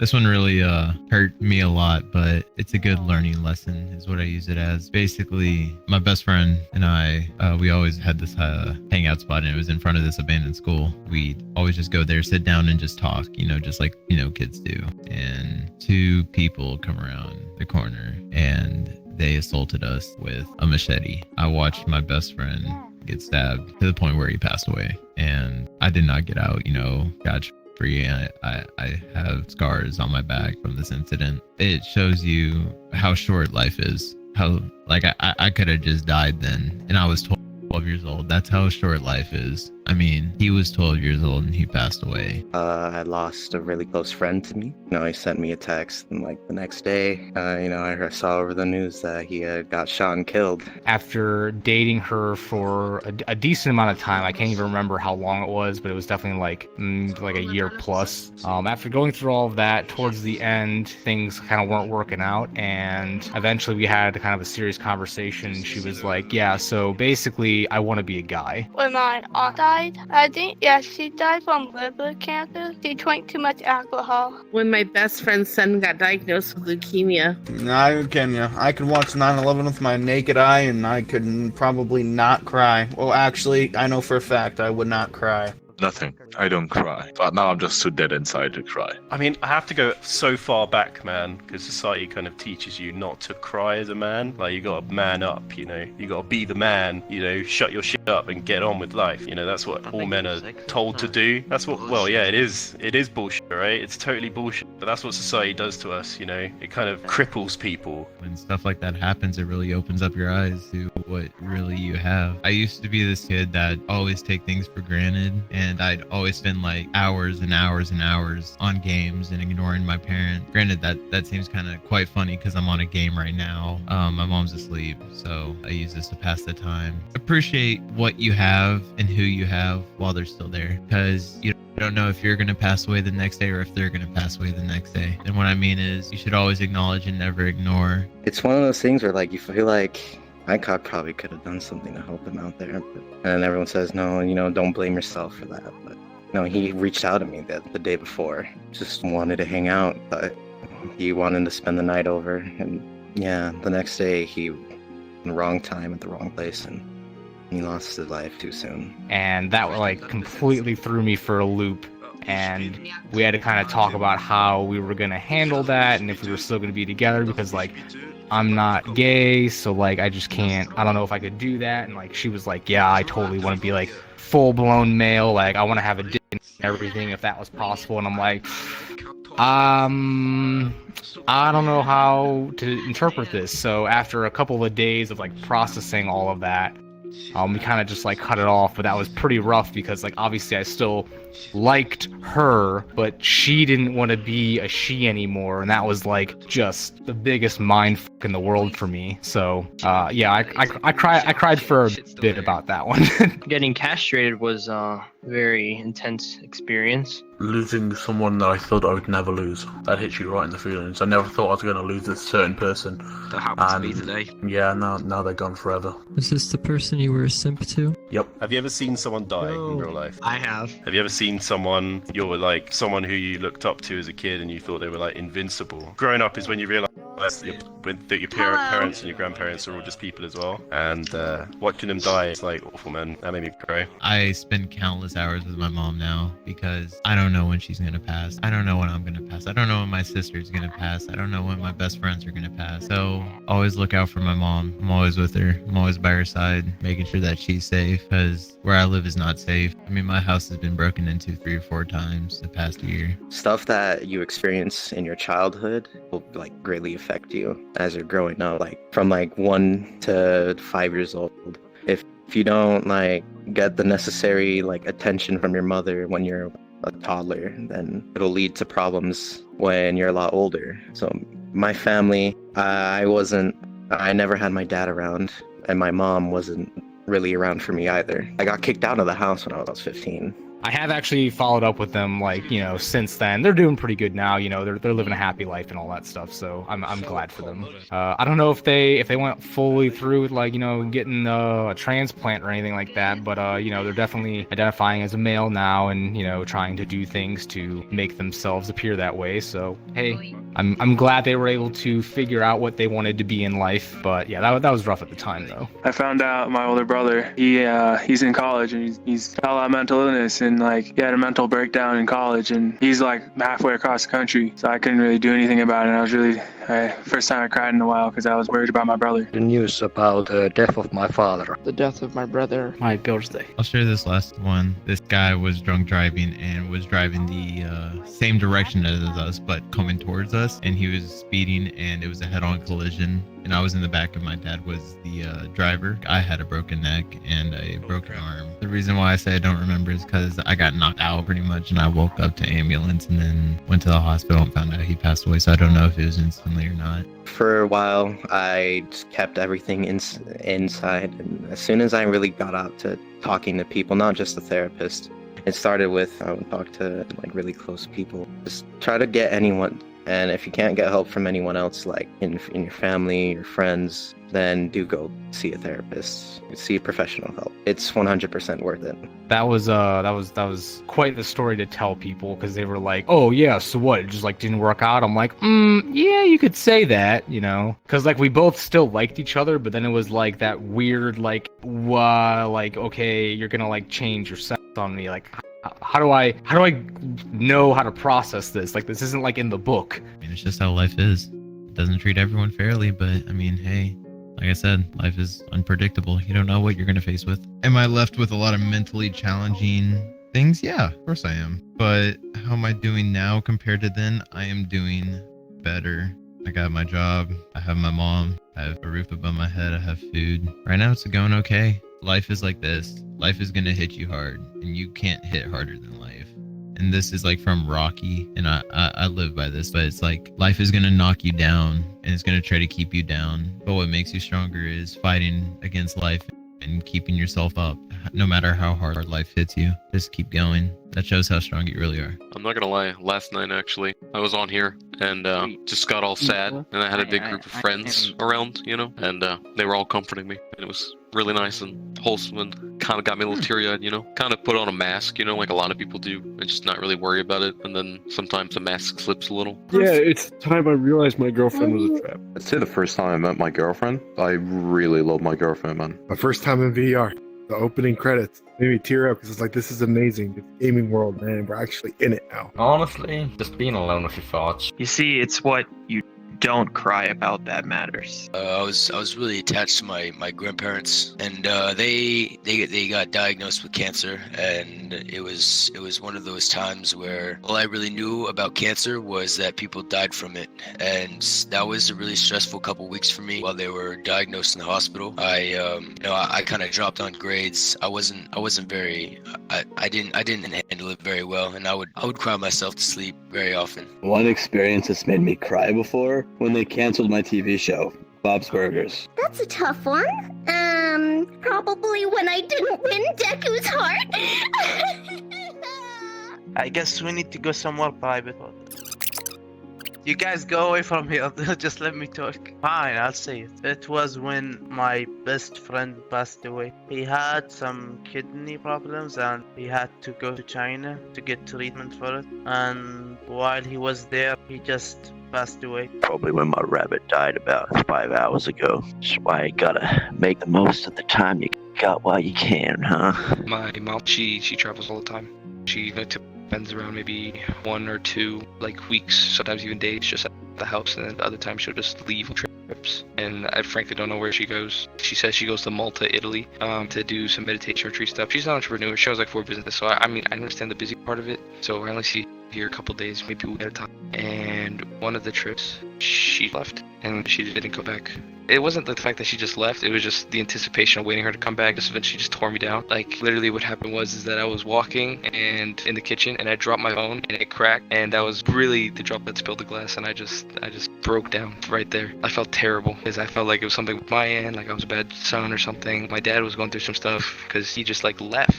This one really hurt me a lot, but it's a good learning lesson is what I use it as. Basically, my best friend and I, we always had this hangout spot, and it was in front of this abandoned school. We'd always just go there, sit down and just talk, just like, kids do. And two people come around the corner and they assaulted us with a machete. I watched my best friend get stabbed to the point where he passed away, and I did not get out, God free. I have scars on my back from this incident. It shows you how short life is. How I could have just died then, and I was 12 years old. That's how short life is. I mean, he was 12 years old and he passed away. I lost a really close friend to me. He sent me a text, and the next day, I saw over the news that he got shot and killed. After dating her for a decent amount of time, I can't even remember how long it was, but it was definitely like a year plus. After going through all of that, towards the end, things kind of weren't working out, and eventually we had kind of a serious conversation. She was like, yeah, so basically I want to be a guy. When my aunt died, she died from liver cancer. She drank too much alcohol. When my best friend's son got diagnosed with leukemia. I could watch 9/11 with my naked eye, and I could probably not cry. Well, actually, I know for a fact I would not cry. Nothing. I don't cry. But now I'm just too dead inside to cry. I mean, I have to go so far back, man, because society kind of teaches you not to cry as a man. Like, you gotta man up, you gotta be the man, shut your shit up and get on with life. That's what all men are told to do. That's what, it is bullshit, right? It's totally bullshit. But that's what society does to us, It kind of cripples people. When stuff like that happens, it really opens up your eyes to what really you have. I used to be this kid that always take things for granted, and I'd always spend like hours and hours and hours on games and ignoring my parent. Granted, that seems kind of quite funny because I'm on a game right now. My mom's asleep, so I use this to pass the time. Appreciate what you have and who you have while they're still there, because you don't know if you're going to pass away the next day or if they're going to pass away the next day. And what I mean is, you should always acknowledge and never ignore. It's one of those things where you feel like my God probably could have done something to help him out there, and then everyone says, no, don't blame yourself for that. But he reached out to me the day before, just wanted to hang out, but he wanted to spend the night over, and the next day he in the wrong time at the wrong place, and he lost his life too soon. And that completely threw me for a loop. And we had to kind of talk about how we were going to handle that and if we were still going to be together, because I'm not gay, so I just can't, I don't know if I could do that. And she was like, yeah, I totally want to be full-blown male, I want to have a dick and everything if that was possible. And I'm like, I don't know how to interpret this. So after a couple of days of processing all of that, we kind of just cut it off. But that was pretty rough because obviously I still liked her, but she didn't want to be a she anymore, and that was just the biggest mind fuck in the world for me. So I cried for a bit about that one. Getting castrated was a very intense experience. Losing someone that I thought I would never lose. That hits you right in the feelings. I never thought I was going to lose this certain person. That happened to me today. Yeah, now they're gone forever. Was this the person you were a simp to? Yep. Have you ever seen someone die in real life? I have. Have you ever seen someone, someone who you looked up to as a kid and you thought they were invincible? Growing up is when you realize that your parents and your grandparents are all just people as well. And watching them die is awful, man. That made me cry. I spend countless hours with my mom now because I don't know when she's going to pass. I don't know when I'm going to pass. I don't know when my sister's going to pass. I don't know when my best friends are going to pass. So always look out for my mom. I'm always with her. I'm always by her side, making sure that she's safe, because where I live is not safe. I mean, my house has been broken into 3 or 4 times the past year. Stuff that you experience in your childhood will greatly affect you as you're growing up, from 1 to 5 years old. If you don't get the necessary attention from your mother when you're a toddler, then it'll lead to problems when you're a lot older. So my family, I never had my dad around, and my mom wasn't really around for me either. I got kicked out of the house when I was 15. I have actually followed up with them, like, you know, since then. They're doing pretty good now, you know, they're living a happy life and all that stuff, so I'm glad for them. I don't know if they went fully through with, like, you know, getting a transplant or anything like that, but you know, they're definitely identifying as a male now and, you know, trying to do things to make themselves appear that way. So hey, I'm glad they were able to figure out what they wanted to be in life. But yeah, that was rough at the time though. I found out my older brother, he's in college and he's got a lot of mental illness, and like he had a mental breakdown in college, and he's like halfway across the country, so I couldn't really do anything about it. And I was really first time I cried in a while because I was worried about my brother. The news about the death of my father. The death of my brother. My birthday. I'll share this last one. This guy was drunk driving and was driving the same direction as us, but coming towards us, and he was speeding, and it was a head-on collision. And I was in the back, and my dad was the driver. I had a broken neck and a broken arm. The reason why I say I don't remember is because I got knocked out pretty much, and I woke up to ambulance and then went to the hospital and found out he passed away. So I don't know if it was instantly or not. For a while, I just kept everything inside. And as soon as I really got out to talking to people, not just a therapist, it started with I would talk to like really close people. Just try to get anyone. And if you can't get help from anyone else, like in your family, your friends, then do go see a therapist, see professional help. It's 100% worth it. That was quite the story to tell people, because they were like, "Oh yeah, so what? It just like didn't work out." I'm like, yeah, you could say that, you know, because like we both still liked each other, but then it was like that weird like, okay, you're gonna like change your sex on me, like. How do I know how to process this? Like, this isn't like in the book. I mean, it's just how life is. It doesn't treat everyone fairly, but I mean, hey, like I said, life is unpredictable. You don't know what you're going to face with. Am I left with a lot of mentally challenging things? Yeah, of course I am. But how am I doing now compared to then? I am doing better. I got my job. I have my mom. I have a roof above my head. I have food. Right now, it's going okay. Life is like this. Life is going to hit you hard, and you can't hit harder than life. And this is like from Rocky, and I live by this, but it's like life is going to knock you down, and it's going to try to keep you down. But what makes you stronger is fighting against life and keeping yourself up. No matter how hard life hits you, just keep going. That shows how strong you really are. I'm not gonna lie, last night actually, I was on here and just got all sad, and I had a big group of friends around, you know, and they were all comforting me, and it was really nice and wholesome, and kind of got me a little teary-eyed, you know, kind of put on a mask, you know, like a lot of people do, and just not really worry about it, and then sometimes the mask slips a little. Yeah, it's time I realized my girlfriend was a trap. I'd say the first time I met my girlfriend, I really love my girlfriend, man. My first time in VR, the opening credits made me tear up because it's like, this is amazing. The gaming world, man, we're actually in it now. Honestly, just being alone with your thoughts. You see, it's what you don't cry about that matters. I was really attached to my grandparents, and they got diagnosed with cancer, and it was one of those times where all I really knew about cancer was that people died from it, and that was a really stressful couple weeks for me while they were diagnosed in the hospital. I kind of dropped on grades. I didn't handle it very well, and I would cry myself to sleep very often. One experience that's made me cry before, when they canceled my TV show, Bob's Burgers. That's a tough one. Probably when I didn't win Deku's heart. I guess we need to go somewhere private. You guys go away from here. Just let me talk. Fine, I'll say it. It was when my best friend passed away. He had some kidney problems and he had to go to China to get treatment for it. And while he was there, he just passed away. Probably when my rabbit died about 5 hours ago. That's why you gotta make the most of the time you got while you can, huh? My mom, she travels all the time. She spends around maybe 1 or 2 weeks, sometimes even days, just at the house, and then other times she'll just leave on trips. And I frankly don't know where she goes. She says she goes to Malta, Italy, to do some meditation retreat stuff. She's an entrepreneur. She has 4 businesses, so I understand the busy part of it. So I only see here a couple days, maybe a week at a time. And one of the trips, she left and she didn't go back. It wasn't the fact that she just left, it was just the anticipation of waiting her to come back. Just eventually just tore me down. Literally what happened was that I was walking and in the kitchen, and I dropped my phone and it cracked, and that was really the drop that spilled the glass, and I just broke down right there. I felt terrible because I felt like it was something with my end, like I was a bad son or something. My dad was going through some stuff because he just left.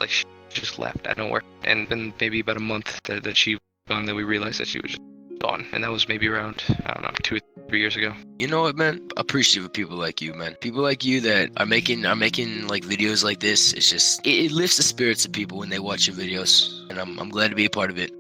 just left out of nowhere. And then maybe about a month that she gone, that we realized that she was just gone. And that was maybe around, I don't know, 2 or 3 years ago. You know what, man? Appreciative of people like you, man. People like you that are making like videos like this. It's just it lifts the spirits of people when they watch your videos, and I'm glad to be a part of it.